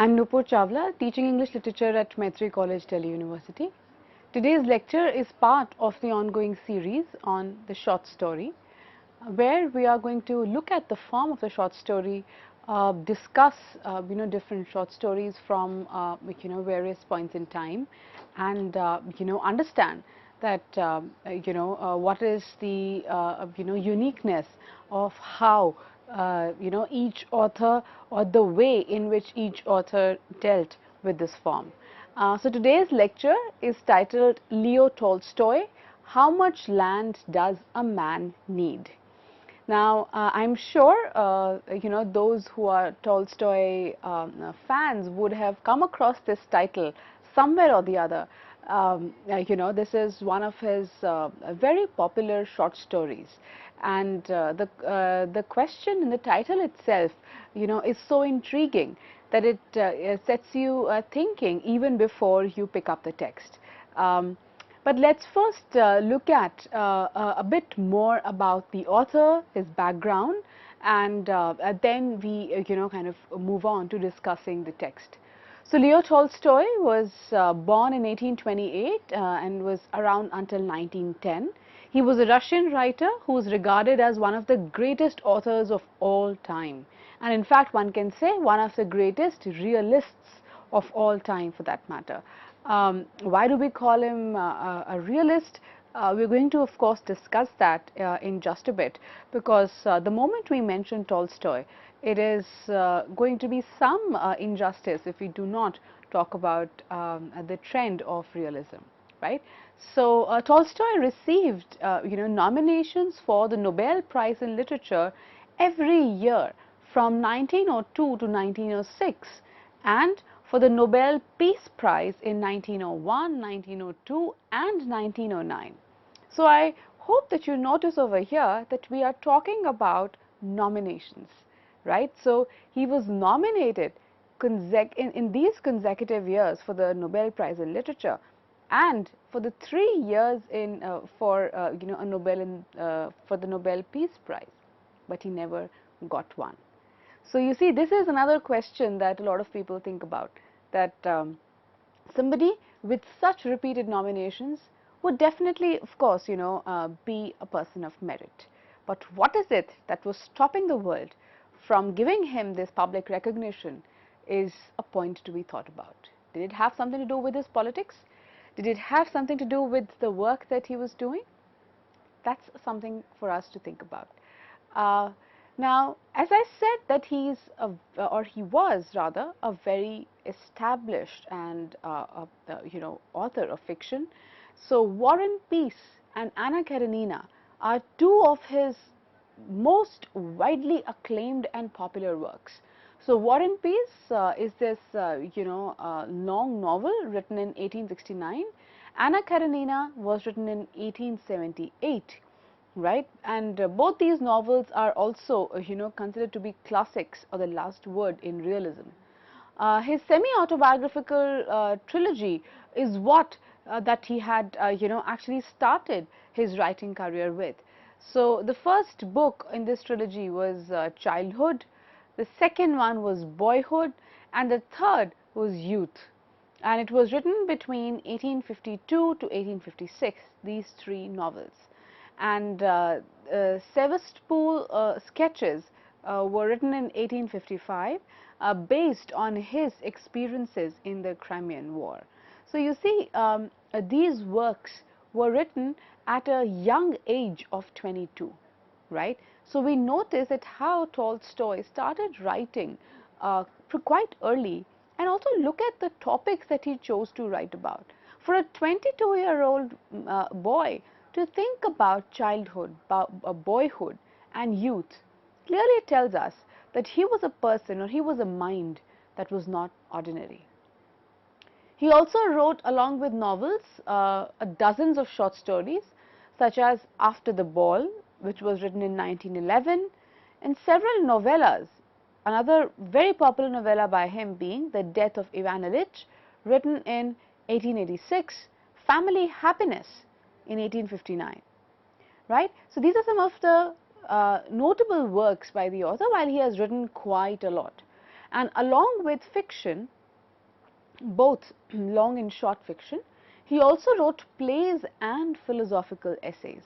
I'm Nupur Chawla, teaching English literature at Maitri College, Delhi University. Today's lecture is part of the ongoing series on the short story, where we are going to look at the form of the short story, discuss different short stories from various points in time, and understand that what is the uniqueness of how each author, or the way in which each author dealt with this form. So today's lecture is titled Leo Tolstoy, How Much Land Does a Man Need? Now, I'm sure those who are Tolstoy fans would have come across this title somewhere or the other. This is one of his very popular short stories, and the question in the title itself, is so intriguing that it sets you thinking even before you pick up the text. But let's first look at a bit more about the author, his background, and then we kind of move on to discussing the text. So Leo Tolstoy was born in 1828 and was around until 1910. He was a Russian writer who is regarded as one of the greatest authors of all time, and in fact one can say one of the greatest realists of all time, for that matter. Why do we call him a realist? We're going to, of course, discuss that in just a bit, because the moment we mention Tolstoy, it is going to be some injustice if we do not talk about the trend of realism, right? So Tolstoy received nominations for the Nobel Prize in Literature every year from 1902 to 1906, and for the Nobel Peace Prize in 1901, 1902 and 1909. So I hope that you notice over here that we are talking about nominations, right? So he was nominated in these consecutive years for the Nobel Prize in Literature, and for the 3 years in for a Nobel for the Nobel Peace Prize, but he never got one. So you see, this is another question that a lot of people think about, that somebody with such repeated nominations would definitely, of course, be a person of merit. But what is it that was stopping the world from giving him this public recognition is a point to be thought about. Did it have something to do with his politics? Did it have something to do with the work that he was doing? That's something for us to think about. Now, as I said that he was rather a very established and author of fiction. So War and Peace and Anna Karenina are two of his most widely acclaimed and popular works. So War and Peace is this long novel written in 1869. Anna Karenina was written in 1878. Right, and both these novels are also considered to be classics, or the last word in realism. His semi-autobiographical trilogy is what that he had actually started his writing career with. So the first book in this trilogy was Childhood, the second one was Boyhood, and the third was Youth, and it was written between 1852 to 1856, these 3 novels. And Sevastopol sketches were written in 1855 based on his experiences in the Crimean War. So you see, these works were written at a young age of 22, right? So we notice that how Tolstoy started writing quite early, and also look at the topics that he chose to write about. For a 22-year-old boy to think about childhood, boyhood and youth, clearly tells us that he was a person, or he was a mind that was not ordinary. He also wrote, along with novels, dozens of short stories, such as After the Ball, which was written in 1911, and several novellas, another very popular novella by him being The Death of Ivan Ilyich, written in 1886, Family Happiness in 1859, right? So these are some of the notable works by the author, while he has written quite a lot. And along with fiction, both long and short fiction. He also wrote plays and philosophical essays.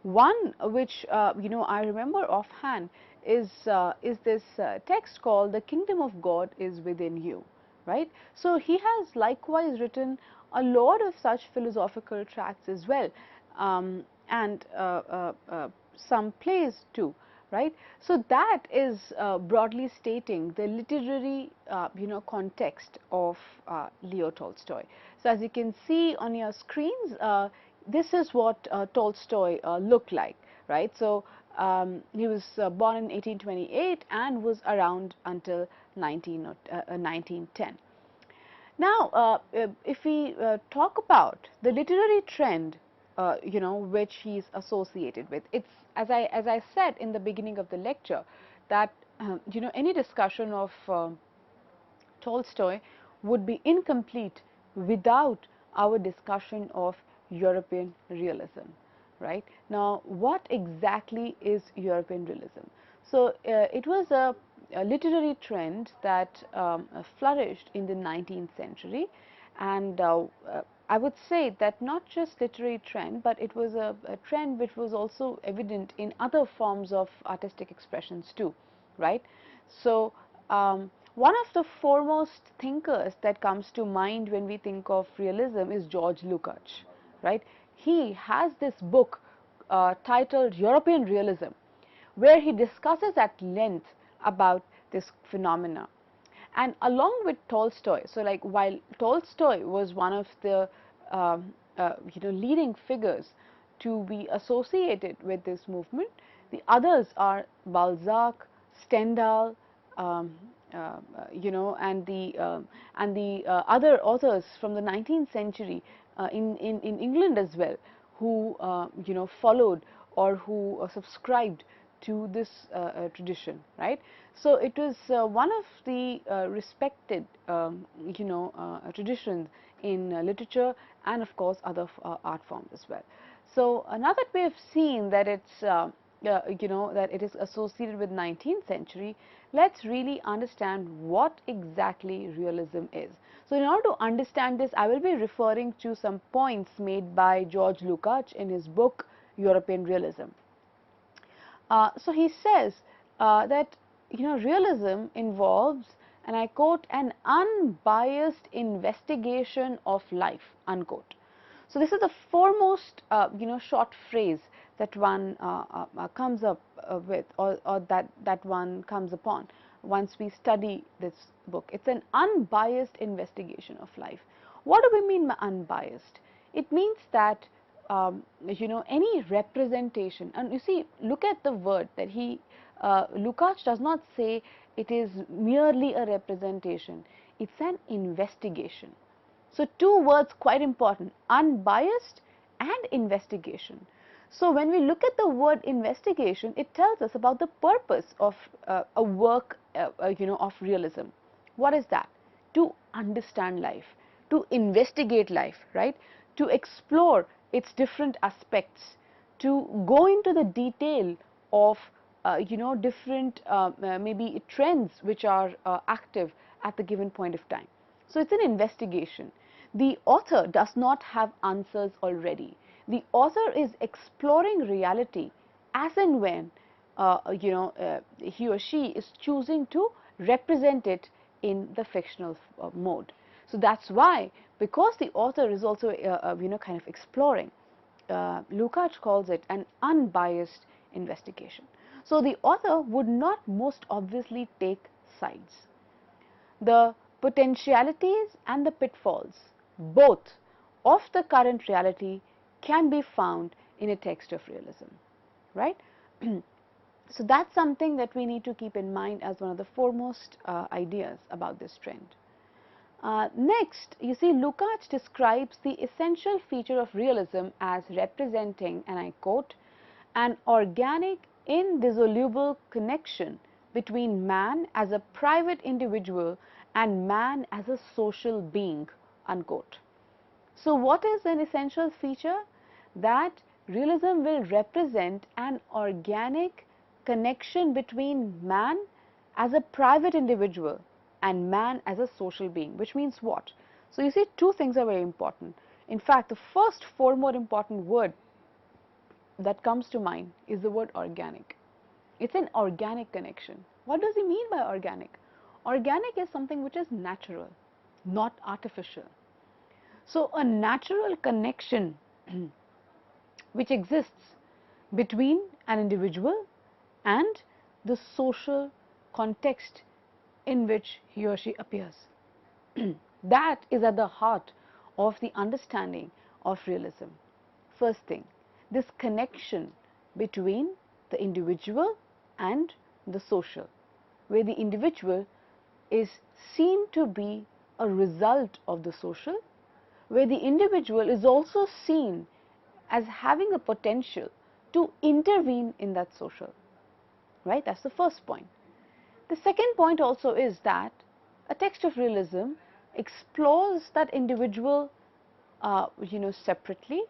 One which I remember offhand is this text called "The Kingdom of God is Within You," right? So he has likewise written a lot of such philosophical tracts as well, and some plays too, right? So that is broadly stating the literary context of Leo Tolstoy. So as you can see on your screens, this is what Tolstoy looked like, right? So he was born in 1828 and was around until 1910. Now, if we talk about the literary trend, which he's associated with, it's as I said in the beginning of the lecture, that any discussion of Tolstoy would be incomplete without our discussion of European realism, right? Now, what exactly is European realism? So, it was a literary trend that flourished in the 19th century, and I would say that not just literary trend, but it was a trend which was also evident in other forms of artistic expressions too, right? So, one of the foremost thinkers that comes to mind when we think of realism is George Lukács, right? He has this book titled European Realism, where he discusses at length about this phenomena. And along with Tolstoy, so like while Tolstoy was one of the leading figures to be associated with this movement, the others are Balzac, Stendhal, um, and the other authors from the 19th century in England as well, who followed or who subscribed to this tradition, right? So it was one of the respected traditions in literature and of course other art forms as well. So now that we have seen that it's that it is associated with 19th century, let's really understand what exactly realism is. So in order to understand this, I will be referring to some points made by George Lukács in his book European Realism. So he says that realism involves, and I quote, an unbiased investigation of life, unquote. So this is the foremost short phrase that one comes up with, or that one comes upon once we study this book. It's an unbiased investigation of life. What do we mean by unbiased? It means that any representation, and you see, look at the word that Lukács does not say it is merely a representation, it's an investigation. So two words quite important, unbiased and investigation. So when we look at the word investigation, it tells us about the purpose of a work of realism. What is that? To understand life, to investigate life, right? To explore its different aspects, to go into the detail of different maybe trends which are active at the given point of time. So it's an investigation. The author does not have answers already. The author is exploring reality as and when he or she is choosing to represent it in the fictional mode. So that's why, because the author is also kind of exploring, Lukács calls it an unbiased investigation. So the author would not most obviously take sides. The potentialities and the pitfalls, both of the current reality, can be found in a text of realism, right? So that's something that we need to keep in mind as one of the foremost ideas about this trend. Next, you see, Lukács describes the essential feature of realism as representing, and I quote, an organic, indissoluble connection between man as a private individual and man as a social being, unquote. So what is an essential feature? That realism will represent an organic connection between man as a private individual and man as a social being, which means what? So you see, two things are very important. In fact, the first four more important word that comes to mind is the word organic. It's an organic connection. What does he mean by organic? Organic is something which is natural, not artificial. So a natural connection which exists between an individual and the social context in which he or she appears. That is at the heart of the understanding of realism. First thing, this connection between the individual and the social, where the individual is seen to be a result of the social, where the individual is also seen as having a potential to intervene in that social, right? That's the first point. The second point also is that a text of realism explores that individual separately,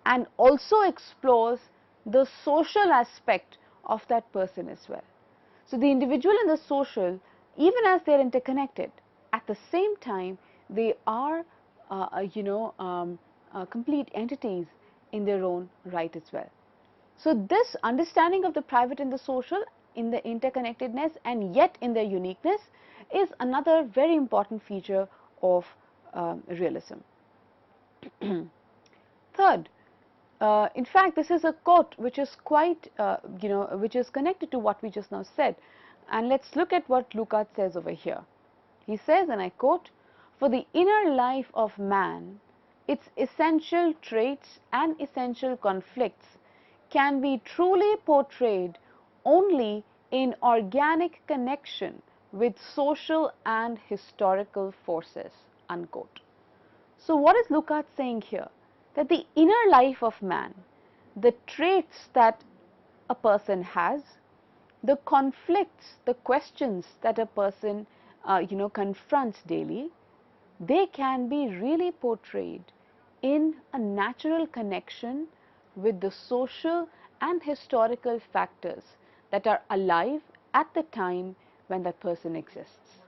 and also explores the social aspect of that person as well. So the individual and the social, even as they are interconnected, at the same time they are complete entities in their own right as well. So this understanding of the private and the social in the interconnectedness and yet in their uniqueness is another very important feature of realism. Third, in fact, this is a quote which is quite, which is connected to what we just now said. And let's look at what Lukács says over here. He says, and I quote, "For the inner life of man, its essential traits and essential conflicts can be truly portrayed only in organic connection with social and historical forces," unquote. So what is Lukács saying here? That the inner life of man, the traits that a person has, the conflicts, the questions that a person confronts daily, they can be really portrayed in a natural connection with the social and historical factors that are alive at the time when that person exists.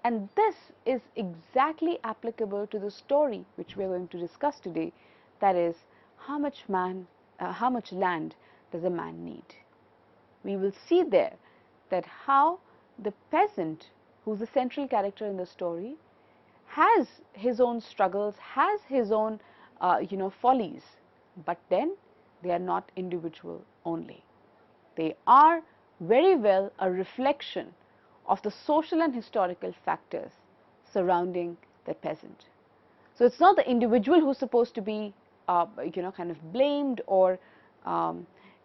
And this is exactly applicable to the story which we are going to discuss today, that is, how much land does a man need? We will see there that how the peasant, who is the central character in the story, has his own struggles, has his own follies, but then they are not individual only. They are very well a reflection of the social and historical factors surrounding the peasant. So it's not the individual who's supposed to be kind of blamed, or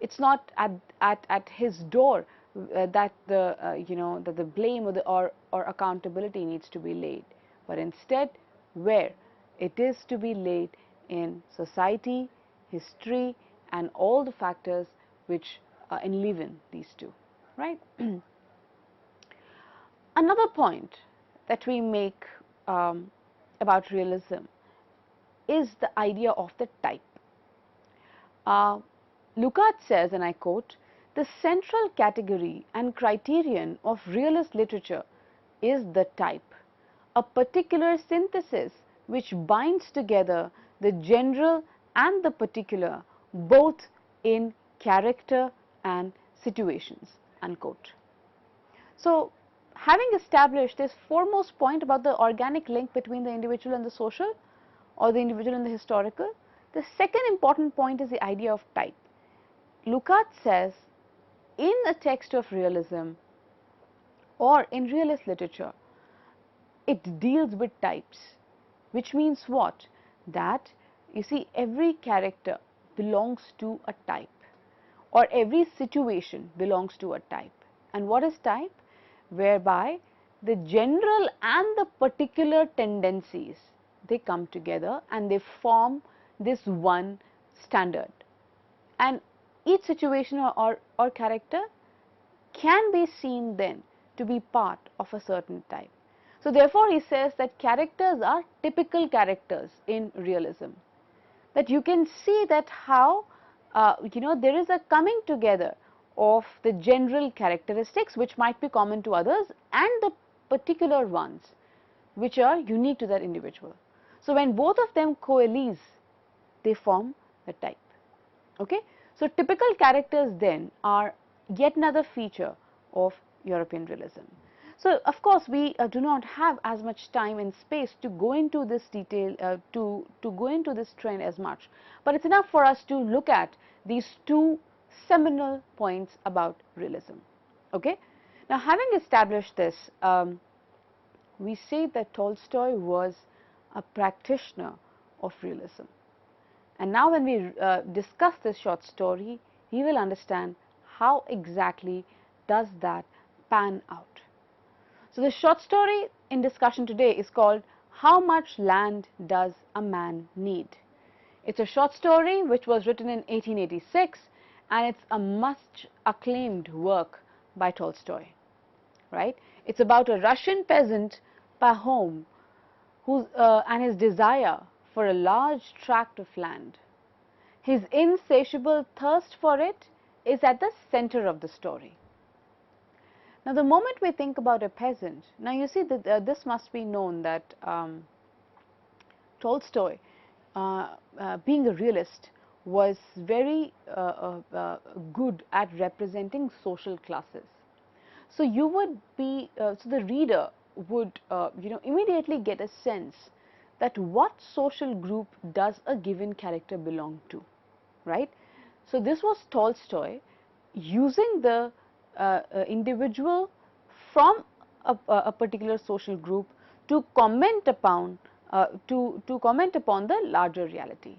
it's not at his door that the blame or accountability needs to be laid, but instead where it is to be laid in society, history, and all the factors which enliven these two, right? Another point that we make about realism is the idea of the type. Lukács says, and I quote, "The central category and criterion of realist literature is the type, a particular synthesis which binds together the general and the particular, both in character and situations," unquote. So, having established this foremost point about the organic link between the individual and the social, or the individual and the historical, the second important point is the idea of type. Lukács says, in a text of realism or in realist literature, it deals with types, which means what? That you see, every character belongs to a type, or every situation belongs to a type. And what is type? Whereby the general and the particular tendencies, they come together and they form this one standard, and each situation or character can be seen then to be part of a certain type. So therefore he says that characters are typical characters in realism, that you can see that how there is a coming together of the general characteristics which might be common to others and the particular ones which are unique to that individual. So when both of them coalesce, they form the type. Okay? So typical characters then are yet another feature of European realism. So of course we do not have as much time and space to go into this detail, to go into this trend as much, but it's enough for us to look at these two seminal points about realism. Okay? Now having established this, we say that Tolstoy was a practitioner of realism. And now when we discuss this short story, we will understand how exactly does that pan out. So the short story in discussion today is called How Much Land Does a Man Need? It's a short story which was written in 1886 and it's a much acclaimed work by Tolstoy, right? It's about a Russian peasant Pahom and his desire for a large tract of land. His insatiable thirst for it is at the center of the story. Now the moment we think about a peasant, now you see that this must be known that Tolstoy, being a realist, was very good at representing social classes. So you would be, so the reader would immediately get a sense that what social group does a given character belong to, right? So this was Tolstoy using the individual from a particular social group to comment upon the larger reality.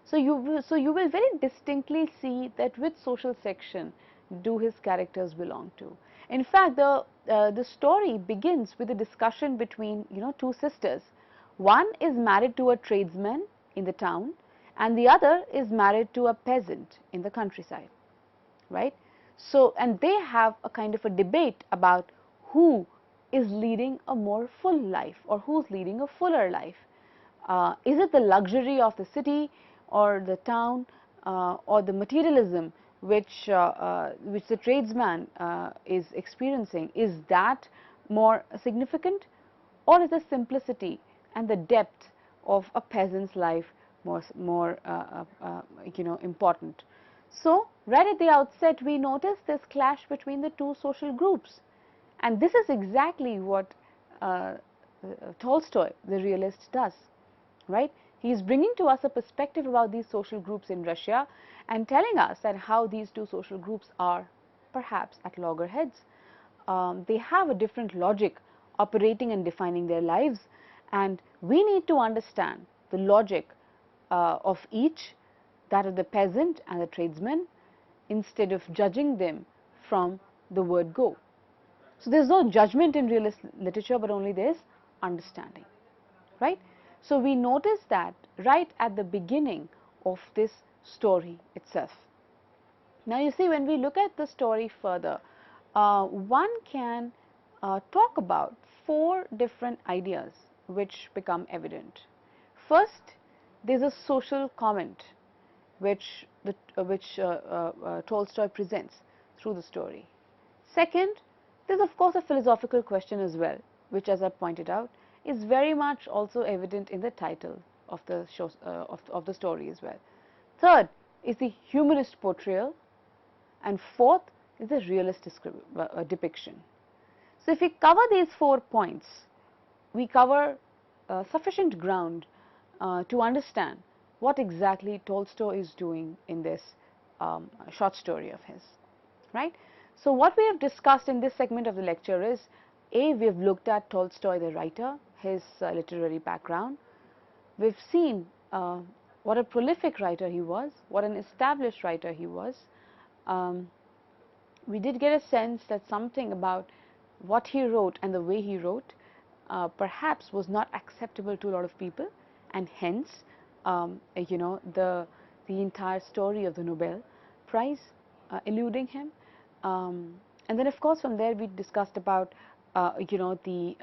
So you will very distinctly see that which social section do his characters belong to. In fact, the story begins with a discussion between two sisters. One is married to a tradesman in the town and the other is married to a peasant in the countryside, right? So, and they have a kind of a debate about who is leading a more full life or who's leading a fuller life. Is it the luxury of the city or the town or the materialism which the tradesman is experiencing? Is that more significant, or is the simplicity and the depth of a peasant's life more important? So right at the outset we notice this clash between the two social groups, and this is exactly what Tolstoy, the realist, does, right? He is bringing to us a perspective about these social groups in Russia and telling us that how these two social groups are perhaps at loggerheads. They have a different logic operating and defining their lives, and we need to understand the logic of each, that of the peasant and the tradesman, instead of judging them from the word go. So there is no judgment in realist literature, but only there is understanding, right? So we notice that right at the beginning of this story itself. Now you see, when we look at the story further, one can talk about four different ideas which become evident. First, there is a social comment which Tolstoy presents through the story. Second, there is of course a philosophical question as well, which, as I pointed out, is very much also evident in the title of the show, of the story as well. Third is the humanist portrayal, and fourth is the realist depiction. So if we cover these 4 points, we cover sufficient ground to understand what exactly Tolstoy is doing in this short story of his, right? So what we have discussed in this segment of the lecture is, A, we have looked at Tolstoy the writer, his literary background. We've seen what a prolific writer he was, what an established writer he was. We did get a sense that something about what he wrote and the way he wrote perhaps was not acceptable to a lot of people, and hence the entire story of the Nobel Prize eluding him. And then of course from there we discussed about the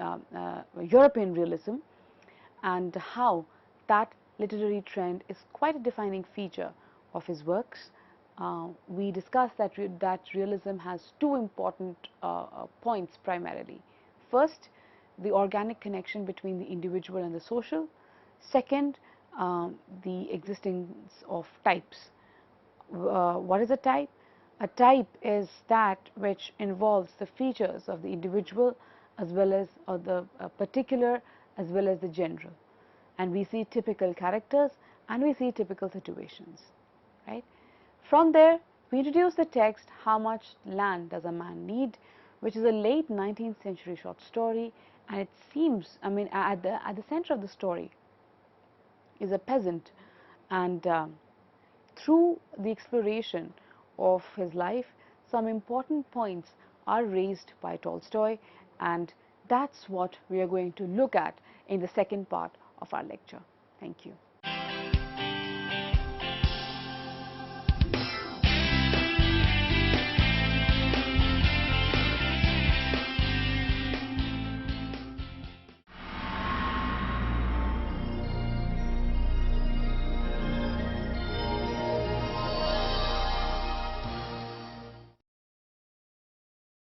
European realism and how that literary trend is quite a defining feature of his works. We discussed that realism has two important points primarily. First, the organic connection between the individual and the social. Second, the existence of types. What is a type? A type is that which involves the features of the individual as well as the particular as well as the general, and we see typical characters and we see typical situations, right? From there we introduce the text, How Much Land Does a Man Need, which is a late 19th century short story, and it seems, I mean, at the center of the story is a peasant, and through the exploration of his life, some important points are raised by Tolstoy, and that's what we are going to look at in the second part of our lecture. Thank you.